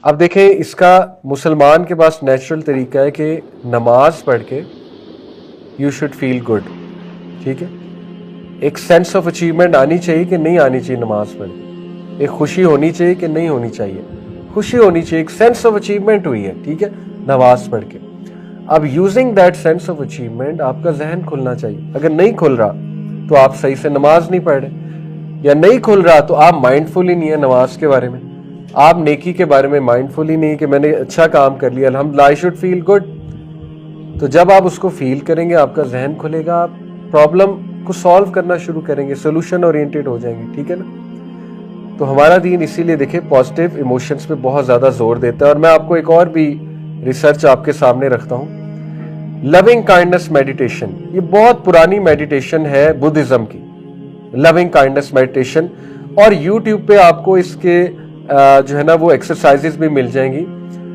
اب دیکھیں اس کا مسلمان کے پاس نیچرل طریقہ ہے کہ نماز پڑھ کے یو شوڈ فیل گڈ. ٹھیک ہے, ایک سینس آف اچیومنٹ آنی چاہیے کہ نہیں آنی چاہیے نماز پڑھ کے, ایک خوشی ہونی چاہیے کہ نہیں ہونی چاہیے, خوشی ہونی چاہیے, ایک سینس آف اچیومنٹ ہوئی ہے. ٹھیک ہے, نماز پڑھ کے. اب using that sense of achievement آپ کا ذہن کھلنا چاہیے. اگر نہیں کھل رہا تو آپ صحیح سے نماز نہیں پڑھ رہے, یا نہیں کھل رہا تو آپ مائنڈ فل ہی نہیں ہے نماز کے بارے میں, آپ نیکی کے بارے میں مائنڈ فل ہی نہیں کہ میں نے اچھا کام کر لیا الحمدللہ آئی شوڈ فیل گڈ. تو جب آپ اس کو فیل کریں گے آپ کا ذہن کھلے گا, آپ پرابلم کو سالو کرنا شروع کریں گے, سولوشن اورینٹیڈ ہو جائیں گے. ٹھیک ہے نا. تو ہمارا دین اسی لیے دیکھیں پازیٹیو ایموشنز پہ بہت زیادہ زور دیتا ہے. اور میں آپ کو ایک اور بھی ریسرچ آپ کے سامنے رکھتا ہوں, لونگ کائنڈنس میڈیٹیشن. یہ بہت پرانی میڈیٹیشن ہے بدھزم کی, لونگ کائنڈنس میڈیٹیشن. اور یوٹیوب پہ آپ کو اس کے جو ہے نا وہ ایکسرسائزز بھی مل جائیں گی,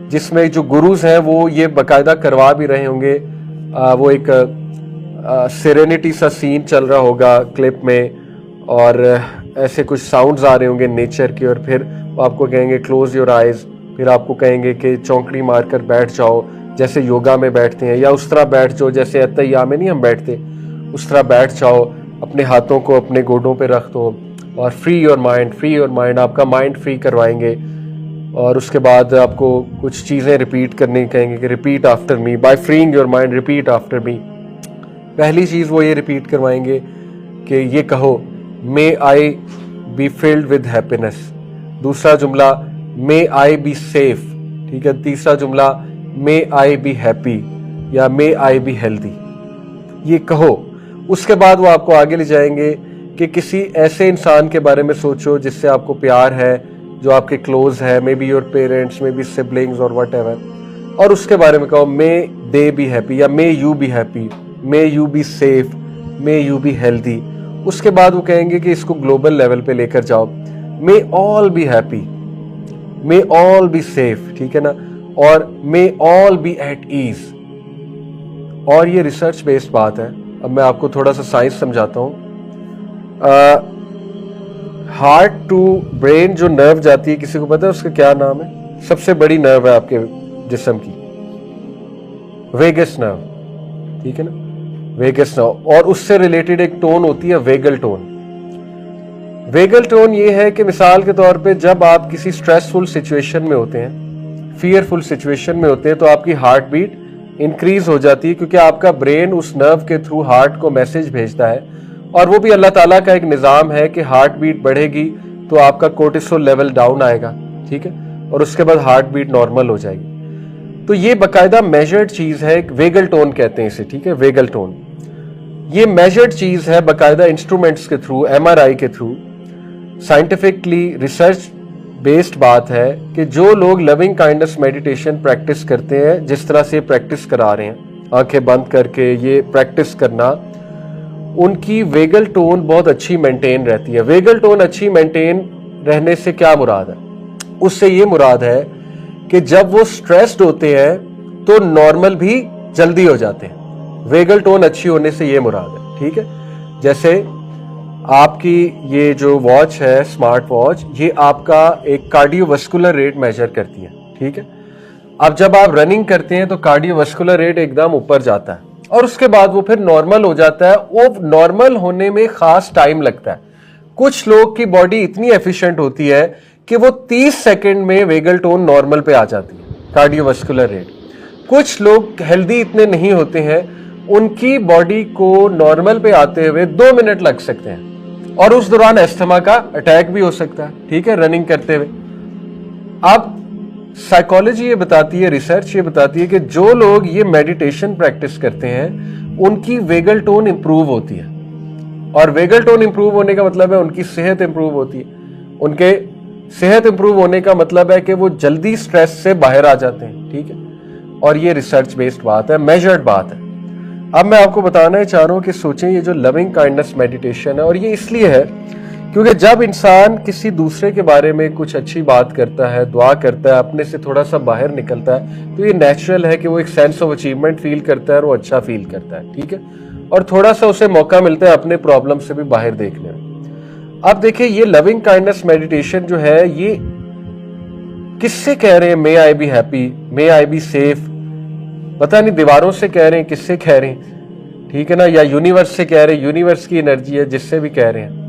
جس میں جو گروز ہیں وہ یہ باقاعدہ کروا بھی رہے ہوں گے. وہ ایک سیرینٹی سا سین چل رہا ہوگا کلپ میں, اور ایسے کچھ ساؤنڈز آ رہے ہوں گے نیچر کے, اور پھر وہ آپ کو کہیں گے کلوز یور آئیز, پھر آپ کو کہیں گے کہ چونکڑی مار کر بیٹھ جاؤ جیسے یوگا میں بیٹھتے ہیں, یا اس طرح بیٹھ جاؤ جیسے اتیا میں نہیں ہم بیٹھتے, اس طرح بیٹھ جاؤ, اپنے ہاتھوں کو اپنے گوڈوں پہ رکھ دو, اور free your mind, free your mind, آپ کا مائنڈ فری کروائیں گے. اور اس کے بعد آپ کو کچھ چیزیں ریپیٹ کرنے کہیں گے کہ repeat after me, by freeing your mind repeat after me. پہلی چیز وہ یہ ریپیٹ کروائیں گے کہ یہ کہو مے I be filled with happiness. دوسرا جملہ مے آئی بی سیف. ٹھیک ہے. تیسرا جملہ مے آئی بی ہیپی یا مے آئی بی ہیلدی. یہ کہو. اس کے بعد وہ آپ کو آگے لے جائیں گے کہ کسی ایسے انسان کے بارے میں سوچو جس سے آپ کو پیار ہے, جو آپ کے کلوز ہے, maybe your parents, maybe siblings اور واٹ ایور, اور اس کے بارے میں کہو مے دے بی ہیپی یا may you be happy, may you be safe, may you be healthy. اس کے بعد وہ کہیں گے کہ اس کو گلوبل لیول پہ لے کر جاؤ, may all be happy, may all be safe. ٹھیک ہے نا. اور may all be at ease. اور یہ ریسرچ بیسڈ بات ہے. اب میں آپ کو تھوڑا سا سائنس سمجھاتا ہوں. ہارٹ ٹو برین جو نرو جاتی ہے, کسی کو پتا ہے اس کا کیا نام ہے؟ سب سے بڑی نرو ہے آپ کے جسم کی, ویگس نرو. ٹھیک ہے نا, ویگس نرو. اور اس سے ریلیٹڈ ایک ٹون ہوتی ہے ویگل ٹون. ویگل ٹون یہ ہے کہ مثال کے طور پہ جب آپ کسی سٹریسفل سچویشن میں ہوتے ہیں, فیئرفل سچویشن میں ہوتے ہیں, تو آپ کی ہارٹ بیٹ انکریز ہو جاتی ہے, کیونکہ آپ کا برین اس نرو کے تھرو ہارٹ کو میسج بھیجتا ہے. اور وہ بھی اللہ تعالیٰ کا ایک نظام ہے کہ ہارٹ بیٹ بڑھے گی تو آپ کا کورٹیسول لیول ڈاؤن آئے گا. ٹھیک ہے. اور اس کے بعد ہارٹ بیٹ نارمل ہو جائے گی. تو یہ باقاعدہ میجرڈ چیز ہے, ایک ویگل ٹون کہتے ہیں اسے. ٹھیک ہے, ویگل ٹون یہ میجرڈ چیز ہے باقاعدہ انسٹرومنٹس کے تھرو, ایم آر آئی کے تھرو, سائنٹیفکلی ریسرچ بیسڈ بات ہے کہ جو لوگ لونگ کائنڈنس میڈیٹیشن پریکٹس کرتے ہیں, جس طرح سے پریکٹس کرا رہے ہیں آنکھیں بند کر کے یہ پریکٹس کرنا, ان کی ویگل ٹون بہت اچھی مینٹین رہتی ہے. ویگل ٹون اچھی مینٹین رہنے سے کیا مراد ہے؟ اس سے یہ مراد ہے کہ جب وہ سٹریسڈ ہوتے ہیں تو نارمل بھی جلدی ہو جاتے ہیں. ویگل ٹون اچھی ہونے سے یہ مراد ہے. ٹھیک ہے. جیسے آپ کی یہ جو واچ ہے اسمارٹ واچ, یہ آپ کا ایک کارڈیو واسکولر ریٹ میجر کرتی ہے. ٹھیک ہے. اب جب آپ رننگ کرتے ہیں تو کارڈیو واسکولر ریٹ ایک دم اوپر جاتا ہے, اور اس کے بعد وہ پھر نارمل ہو جاتا ہے. وہ نارمل ہونے میں خاص ٹائم لگتا ہے. کچھ لوگ کی باڈی اتنی ایفیشینٹ ہوتی ہے کہ وہ 30 سیکنڈ میں ویگل ٹون نارمل پہ آ جاتی ہے, کارڈیو واسکولر ریٹ. کچھ لوگ ہیلدی اتنے نہیں ہوتے ہیں, ان کی باڈی کو نارمل پہ آتے ہوئے 2 منٹ لگ سکتے ہیں, اور اس دوران استھما کا اٹیک بھی ہو سکتا ہے. ٹھیک ہے, رننگ کرتے ہوئے. اب سائیکالوجی یہ بتاتی ہے, ریسرچ یہ بتاتی ہے کہ جو لوگ یہ میڈیٹیشن پریکٹس کرتے ہیں ان کی ویگل ٹون امپروو ہوتی ہے. اور ویگل ٹون امپروو ہونے کا مطلب ہے ان کی صحت امپروو ہوتی ہے. ان کے صحت امپروو ہونے کا مطلب ہے کہ وہ جلدی سٹریس سے باہر آ جاتے ہیں. ٹھیک ہے. اور یہ ریسرچ بیسڈ بات ہے, میجرڈ بات ہے. اب میں آپ کو بتانا چاہ رہا ہوں کہ سوچیں یہ جو لونگ کائنڈنس میڈیٹیشن ہے, اور یہ اس لیے ہے کیونکہ جب انسان کسی دوسرے کے بارے میں کچھ اچھی بات کرتا ہے, دعا کرتا ہے, اپنے سے تھوڑا سا باہر نکلتا ہے, تو یہ نیچرل ہے کہ وہ ایک سینس آف اچیومنٹ فیل کرتا ہے اور وہ اچھا فیل کرتا ہے. ٹھیک ہے. اور تھوڑا سا اسے موقع ملتا ہے اپنے پرابلم سے بھی باہر دیکھنے میں. اب دیکھیں یہ لونگ کائنڈنس میڈیٹیشن جو ہے یہ کس سے کہہ رہے ہیں may I be happy, may I be safe? پتہ نہیں دیواروں سے کہہ رہے ہیں، کس سے کہہ رہے ہیں، ٹھیک ہے نا، یا یونیورس سے کہہ رہے ہیں، یونیورس کی انرجی ہے جس سے بھی کہہ رہے ہیں۔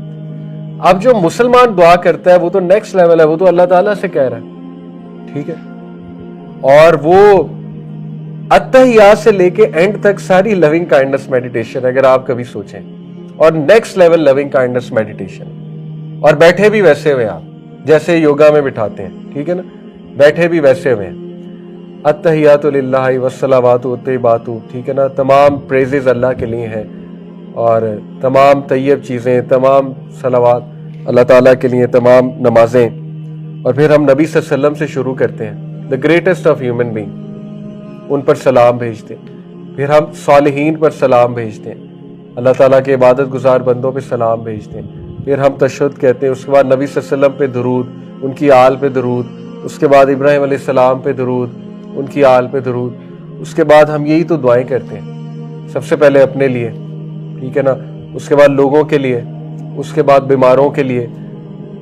اب جو مسلمان دعا کرتا ہے وہ تو نیکسٹ لیول ہے، وہ تو اللہ تعالیٰ سے کہہ رہا ہے، ٹھیک ہے، اور وہ اتحیات سے لے کے اینڈ تک ساری لونگ کائنڈنس میڈیٹیشن، اگر آپ کبھی سوچیں، اور نیکسٹ لیول لونگ کائنڈنس میڈیٹیشن، اور بیٹھے بھی ویسے ہوئے آپ جیسے یوگا میں بٹھاتے ہیں، ٹھیک ہے نا، بیٹھے بھی ویسے ہوئے ہیں، التحیات للہ والصلوات والطیبات، ٹھیک ہے نا، تمام پریزز اللہ کے لیے ہیں، اور تمام طیب چیزیں، تمام صلوات اللہ تعالیٰ کے لیے، تمام نمازیں، اور پھر ہم نبی صلی اللہ علیہ وسلم سے شروع کرتے ہیں، the greatest of human being, ان پر سلام بھیجتے ہیں، پھر ہم صالحین پر سلام بھیجتے ہیں، اللہ تعالیٰ کے عبادت گزار بندوں پہ سلام بھیجتے ہیں، پھر ہم تشہد کہتے ہیں، اس کے بعد نبی صلی اللہ علیہ وسلم پہ درود، ان کی آل پہ درود، اس کے بعد ابراہیم علیہ السلام پہ درود، ان کی آل پہ درود، اس کے بعد ہم یہی تو دعائیں کرتے ہیں، سب سے پہلے اپنے لیے، ٹھیک ہے نا، اس کے بعد لوگوں کے لیے، اس کے بعد بیماروں کے لیے،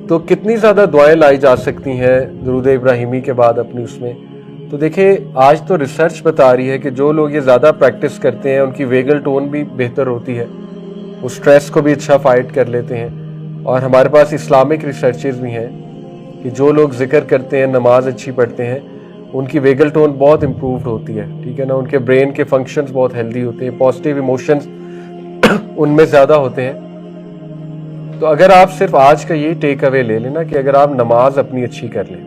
تو کتنی زیادہ دعائیں لائی جا سکتی ہیں درود ابراہیمی کے بعد اپنی اس میں۔ تو دیکھیں آج تو ریسرچ بتا رہی ہے کہ جو لوگ یہ زیادہ پریکٹس کرتے ہیں ان کی ویگل ٹون بھی بہتر ہوتی ہے، وہ سٹریس کو بھی اچھا فائٹ کر لیتے ہیں، اور ہمارے پاس اسلامک ریسرچز بھی ہیں کہ جو لوگ ذکر کرتے ہیں، نماز اچھی پڑھتے ہیں، ان کی ویگل ٹون بہت امپرووڈ ہوتی ہے، ٹھیک ہے نا، ان کے برین کے فنکشنز بہت ہیلدی ہوتے ہیں، پازیٹیو ایموشنز ان میں زیادہ ہوتے ہیں۔ تو اگر آپ صرف آج کا یہ ٹیک اوے لے لینا کہ اگر آپ نماز اپنی اچھی کر لیں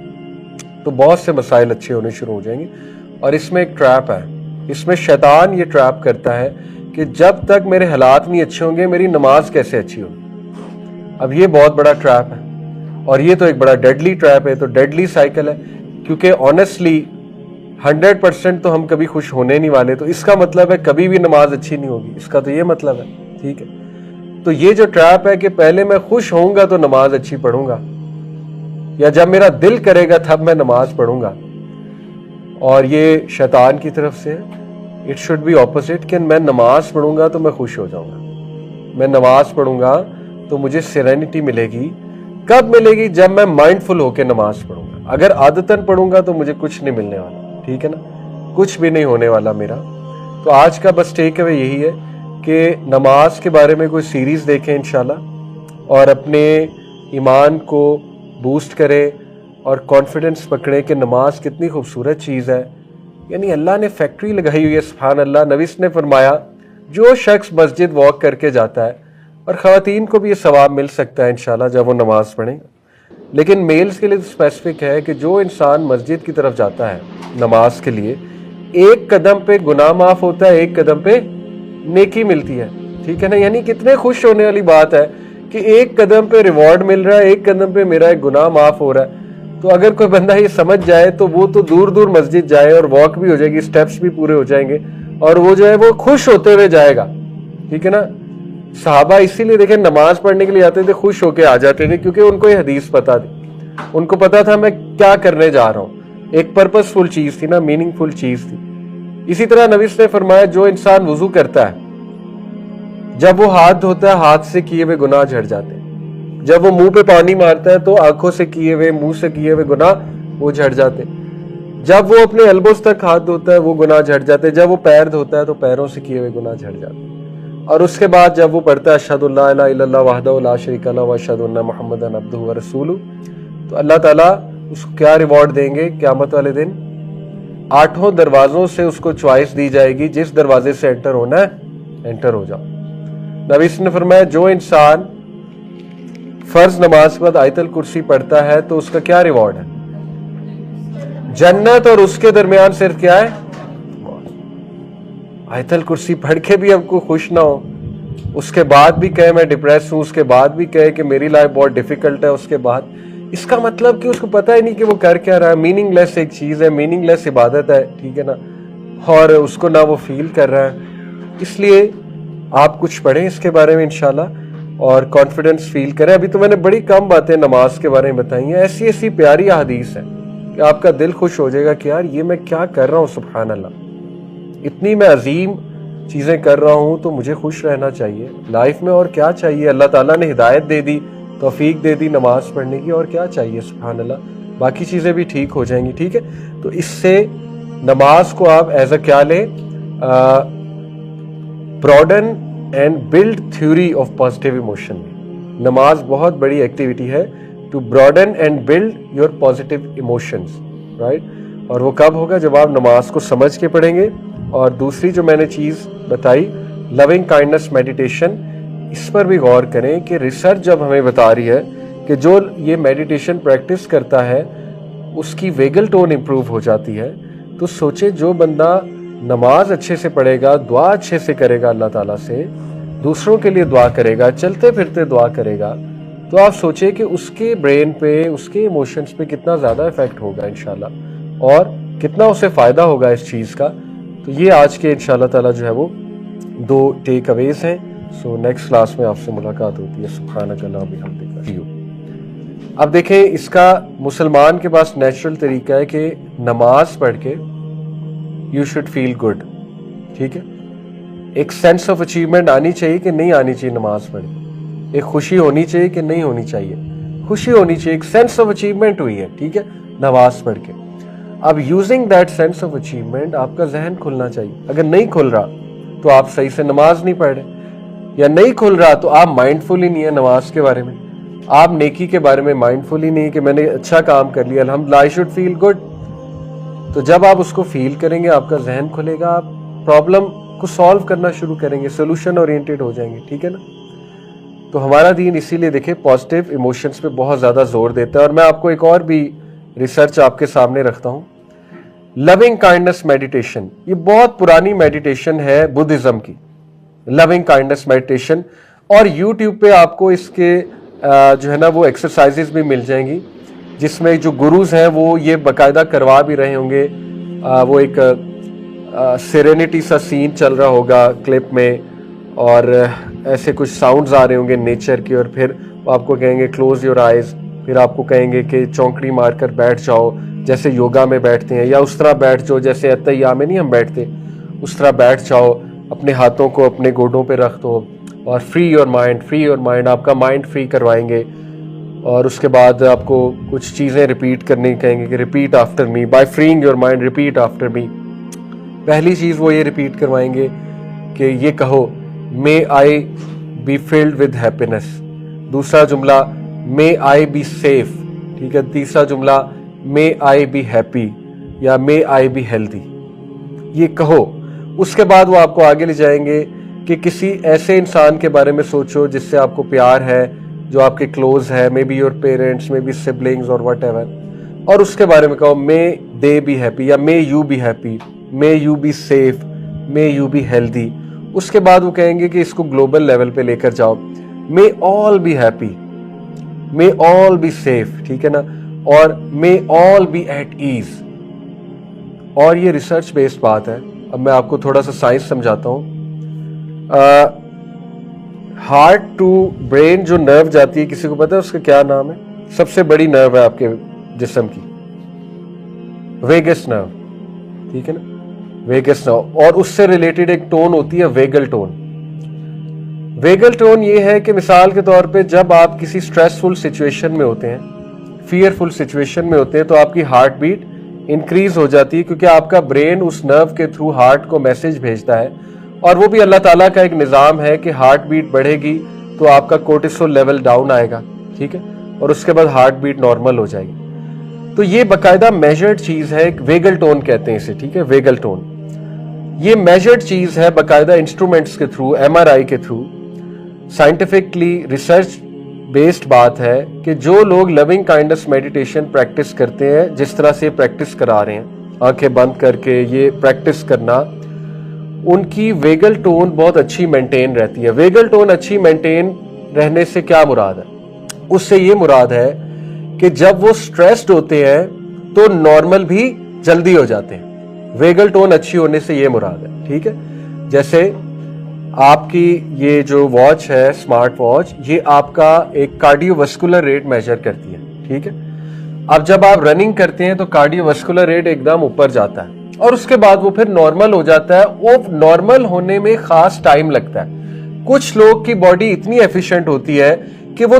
تو بہت سے مسائل اچھے ہونے شروع ہو جائیں گے۔ اور اس میں ایک ٹریپ ہے، اس میں شیطان یہ ٹریپ کرتا ہے کہ جب تک میرے حالات نہیں اچھے ہوں گے میری نماز کیسے اچھی ہوگی۔ اب یہ بہت بڑا ٹریپ ہے، اور یہ تو ایک بڑا ڈیڈلی ٹریپ ہے، تو ڈیڈلی سائیکل ہے، کیونکہ آنیسٹلی 100% تو ہم کبھی خوش ہونے نہیں والے، تو اس کا مطلب ہے کبھی بھی نماز اچھی نہیں ہوگی، اس کا تو یہ مطلب ہے، ٹھیک ہے۔ تو یہ جو ٹریپ ہے کہ پہلے میں خوش ہوں گا تو نماز اچھی پڑھوں گا، یا جب میرا دل کرے گا تب میں نماز پڑھوں گا، اور یہ شیطان کی طرف سے ہے۔ اٹ شوڈ بی اپوزٹ، کہ میں نماز پڑھوں گا تو میں خوش ہو جاؤں گا، میں نماز پڑھوں گا تو مجھے سیرینٹی ملے گی۔ کب ملے گی؟ جب میں مائنڈ فل ہو کے نماز پڑھوں گا۔ اگر عادتاً پڑھوں گا تو مجھے کچھ نہیں ملنے والا، ٹھیک ہے نا، کچھ بھی نہیں ہونے والا میرا۔ تو آج کا بس ٹیک اوے یہی ہے کہ نماز کے بارے میں کوئی سیریز دیکھیں انشاءاللہ، اور اپنے ایمان کو بوسٹ کریں اور کانفیڈنس پکڑیں کہ نماز کتنی خوبصورت چیز ہے، یعنی اللہ نے فیکٹری لگائی ہوئی ہے، سبحان اللہ۔ نبی نے فرمایا جو شخص مسجد واک کر کے جاتا ہے، اور خواتین کو بھی یہ ثواب مل سکتا ہے انشاءاللہ جب وہ نماز پڑھیں، لیکن میلز کے لیے اسپیسیفک ہے کہ جو انسان مسجد کی طرف جاتا ہے نماز کے لیے، ایک قدم پہ گناہ معاف ہوتا ہے، ایک قدم پہ نیکی ملتی ہے، ٹھیک ہے نا، یعنی کتنے خوش ہونے والی بات ہے کہ ایک قدم پہ ریوارڈ مل رہا ہے، ایک قدم پہ میرا ایک گناہ معاف ہو رہا ہے۔ تو اگر کوئی بندہ یہ سمجھ جائے تو وہ تو دور دور مسجد جائے، اور واک بھی ہو جائے گی، سٹیپس بھی پورے ہو جائیں گے، اور وہ جو ہے وہ خوش ہوتے ہوئے جائے گا، ٹھیک ہے نا۔ صحابہ اسی لیے دیکھیں نماز پڑھنے کے لیے آتے تھے، خوش ہو کے آ جاتے تھے، کیونکہ ان کو یہ حدیث پتا تھی، ان کو پتا تھا میں کیا کرنے جا رہا ہوں، ایک پرپس فل چیز تھی نا، میننگ فل چیز تھی۔ اسی طرح نبی نے فرمایا جو انسان وضو کرتا ہے جب وہ ہاتھ دھوتا ہے ہاتھ سے کیے ہوئے گناہ جھڑ جاتے ہیں، جب وہ منہ پہ پانی مارتا ہے تو آنکھوں سے کیے ہوئے، منہ سے کیے ہوئے گناہ وہ جھڑ جاتے ہیں، جب وہ اپنے ایلبوز تک ہاتھ دھوتا ہے وہ گناہ جھڑ جاتے ہیں، جب وہ پیر دھوتا ہے تو پیروں سے کیے ہوئے گناہ جھڑ جاتے ہیں، اور اس کے بعد جب وہ پڑھتا ہے اشہد اللہ الہ الا اللہ وحدہ لا شریک لہ واشہد ان محمدا عبدہ ورسولہ، تو اللہ تعالیٰ اس کو کیا ریوارڈ دیں گے قیامت والے دن؟ 8 دروازوں سے اس کو چوائس دی جائے گی، جس دروازے سے انٹر ہونا ہے انٹر ہو جاؤ۔ نبی نے فرمایا جو انسان فرض نماز کے بعد آیت الکرسی پڑھتا ہے تو اس کا کیا ریوارڈ ہے؟ جنت، اور اس کے درمیان صرف کیا ہے؟ آیت الکرسی پڑھ کے بھی ہم کو خوش نہ ہو، اس کے بعد بھی کہے میں ڈپریس ہوں، اس کے بعد بھی کہے کہ میری لائف بہت ڈیفیکلٹ ہے، اس کے بعد اس کا مطلب کہ اس کو پتہ ہی نہیں کہ وہ کر کیا رہا ہے، میننگ لیس ایک چیز ہے، میننگ لیس عبادت ہے، ٹھیک ہے نا، اور اس کو نہ وہ فیل کر رہا ہے۔ اس لیے آپ کچھ پڑھیں اس کے بارے میں انشاءاللہ اور کانفیڈنس فیل کریں۔ ابھی تو میں نے بڑی کم باتیں نماز کے بارے میں بتائی ہیں، ایسی ایسی پیاری احادیث ہیں کہ آپ کا دل خوش ہو جائے گا کہ یار یہ میں کیا کر رہا ہوں، سبحان اللہ، اتنی میں عظیم چیزیں کر رہا ہوں تو مجھے خوش رہنا چاہیے لائف میں، اور کیا چاہیے؟ اللہ تعالیٰ نے ہدایت دے دی، توفیق دے دی نماز پڑھنے کی، اور کیا چاہیے؟ سبحان اللہ۔ باقی چیزیں بھی ٹھیک ہو جائیں گی. ٹھیک ہے, تو اس سے نماز کو آپ ایز اے کیا لیں, broaden and build theory of positive emotion. نماز بہت بڑی ایکٹیویٹی ہے to broaden and build your positive emotions, right. اور وہ کب ہوگا, جب آپ نماز کو سمجھ کے پڑھیں گے. اور دوسری جو میں نے چیز بتائی, لونگ کائنڈنس میڈیٹیشن, اس پر بھی غور کریں کہ ریسرچ جب ہمیں بتا رہی ہے کہ جو یہ میڈیٹیشن پریکٹس کرتا ہے اس کی ویگل ٹون امپروو ہو جاتی ہے, تو سوچے جو بندہ نماز اچھے سے پڑھے گا, دعا اچھے سے کرے گا اللہ تعالیٰ سے, دوسروں کے لیے دعا کرے گا, چلتے پھرتے دعا کرے گا, تو آپ سوچیں کہ اس کے برین پہ, اس کے ایموشنز پہ کتنا زیادہ افیکٹ ہوگا انشاءاللہ, اور کتنا اسے فائدہ ہوگا اس چیز کا. تو یہ آج کے انشاءاللہ تعالیٰ جو ہے وہ 2 ٹیک اویز ہیں. سو نیکسٹ کلاس میں آپ سے ملاقات ہوتی ہے. سبحانک اللہم و بحمدک. اب دیکھیں, اس کا مسلمان کے پاس نیچرل طریقہ ہے کہ نماز پڑھ کے یو شوڈ فیل گڈ. ٹھیک ہے, ایک سینس آف اچیومنٹ آنی چاہیے کہ نہیں آنی چاہیے نماز پڑھ کے, ایک خوشی ہونی چاہیے کہ نہیں ہونی چاہیے, خوشی ہونی چاہیے, ایک سینس آف اچیومنٹ ہوئی ہے. ٹھیک ہے, نماز پڑھ کے. اب using that sense of achievement آپ کا ذہن کھلنا چاہیے. اگر نہیں کھل رہا تو آپ صحیح سے نماز نہیں پڑھ رہے, یا نہیں کھل رہا تو آپ مائنڈ فل ہی نہیں ہے نماز کے بارے میں, آپ نیکی کے بارے میں مائنڈ فل ہی نہیں کہ میں نے اچھا کام کر لیا, الحمدللہ آئی شوڈ فیل گڈ. تو جب آپ اس کو فیل کریں گے آپ کا ذہن کھلے گا, آپ پرابلم کو سالو کرنا شروع کریں گے, سولوشن اورینٹیڈ ہو جائیں گے. ٹھیک ہے نا. تو ہمارا دین اسی لیے دیکھیں پازیٹیو ایموشنز پہ بہت زیادہ زور دیتا ہے. اور میں آپ کو ایک اور بھی ریسرچ آپ کے سامنے رکھتا ہوں, لونگ کائنڈنس میڈیٹیشن. یہ بہت پرانی میڈیٹیشن ہے بدھزم کی, لونگ کائنڈنس میڈیٹیشن. اور یوٹیوب پہ آپ کو اس کے جو ہے نا وہ ایکسرسائزز بھی مل جائیں گی, جس میں جو گروز ہیں وہ یہ باقاعدہ کروا بھی رہے ہوں گے. وہ ایک سیرینٹی سا سین چل رہا ہوگا کلپ میں, اور ایسے کچھ ساؤنڈز آ رہے ہوں گے نیچر کے, اور پھر آپ کو کہیں گے کلوز یور آئیز, پھر آپ کو کہیں گے کہ چونکڑی مار کر بیٹھ جاؤ جیسے یوگا میں بیٹھتے ہیں, یا اس طرح بیٹھ جاؤ جیسے اتیا میں نہیں ہم بیٹھتے, اس طرح بیٹھ جاؤ, اپنے ہاتھوں کو اپنے گوڈوں پہ رکھ دو, اور free your mind, free your mind, آپ کا مائنڈ فری کروائیں گے. اور اس کے بعد آپ کو کچھ چیزیں ریپیٹ کرنے کہیں گے کہ repeat after me, by freeing your mind repeat after me. پہلی چیز وہ یہ ریپیٹ کروائیں گے کہ یہ کہو مے I be filled with happiness. دوسرا جملہ مے آئی بی سیف. ٹھیک ہے. تیسرا جملہ مے آئی بی ہیپی یا مے آئی بی ہیلدی. یہ کہو. اس کے بعد وہ آپ کو آگے لے جائیں گے کہ کسی ایسے انسان کے بارے میں سوچو جس سے آپ کو پیار ہے, جو آپ کے کلوز ہے, maybe your parents, maybe siblings اور واٹ ایور, اور اس کے بارے میں کہو مے دے بی ہیپی یا may you be happy, may you be safe, may you be healthy. اس کے بعد وہ کہیں گے کہ اس کو گلوبل لیول پہ لے کر جاؤ, may all be happy, may all be safe. ٹھیک ہے نا. اور may all be at ease. اور یہ ریسرچ بیسڈ بات ہے. اب میں آپ کو تھوڑا سا سائنس سمجھاتا ہوں. ہارٹ ٹو برین جو نرو جاتی ہے, کسی کو پتا ہے اس کا کیا نام ہے؟ سب سے بڑی نرو ہے آپ کے جسم کی, ویگس نرو. ٹھیک ہے نا, ویگس نرو. اور اس سے ریلیٹڈ ایک ٹون ہوتی ہے ویگل ٹون. ویگل ٹون یہ ہے کہ مثال کے طور پہ جب آپ کسی سٹریسفل سچویشن میں ہوتے ہیں, فیئرفل سچویشن میں ہوتے ہیں, تو آپ کی ہارٹ بیٹ انکریز ہو جاتی ہے, کیونکہ آپ کا برین اس نرو کے تھرو ہارٹ کو میسج بھیجتا ہے. اور وہ بھی اللہ تعالیٰ کا ایک نظام ہے کہ ہارٹ بیٹ بڑھے گی تو آپ کا کورٹیسول لیول ڈاؤن آئے گا. ٹھیک ہے. اور اس کے بعد ہارٹ بیٹ نارمل ہو جائے گی. تو یہ باقاعدہ میجرڈ چیز ہے, ایک ویگل ٹون کہتے ہیں اسے. ٹھیک ہے, ویگل ٹون. یہ میجرڈ چیز ہے باقاعدہ انسٹرومنٹس کے تھرو, ایم آر آئی کے تھرو, سائنٹیفکلی ریسرچ بیسڈ بات ہے کہ جو لوگ لونگ کائنڈنس میڈیٹیشن پریکٹس کرتے ہیں, جس طرح سے پریکٹس کرا رہے ہیں آنکھیں بند کر کے یہ پریکٹس کرنا, ان کی ویگل ٹون بہت اچھی مینٹین رہتی ہے. ویگل ٹون اچھی مینٹین رہنے سے کیا مراد ہے؟ اس سے یہ مراد ہے کہ جب وہ سٹریسڈ ہوتے ہیں تو نارمل بھی جلدی ہو جاتے ہیں. ویگل ٹون اچھی ہونے سے یہ مراد ہے. ٹھیک ہے. جیسے آپ کی یہ جو واچ ہے, اسمارٹ واچ, یہ آپ کا ایک کارڈیو واسکولر ریٹ میجر کرتی ہے. ٹھیک ہے. اب جب آپ رننگ کرتے ہیں تو کارڈیو واسکولر ریٹ ایک دم اوپر جاتا ہے, اور اس کے بعد وہ پھر نارمل ہو جاتا ہے. وہ نارمل ہونے میں خاص ٹائم لگتا ہے. کچھ لوگ کی باڈی اتنی ایفیشینٹ ہوتی ہے کہ وہ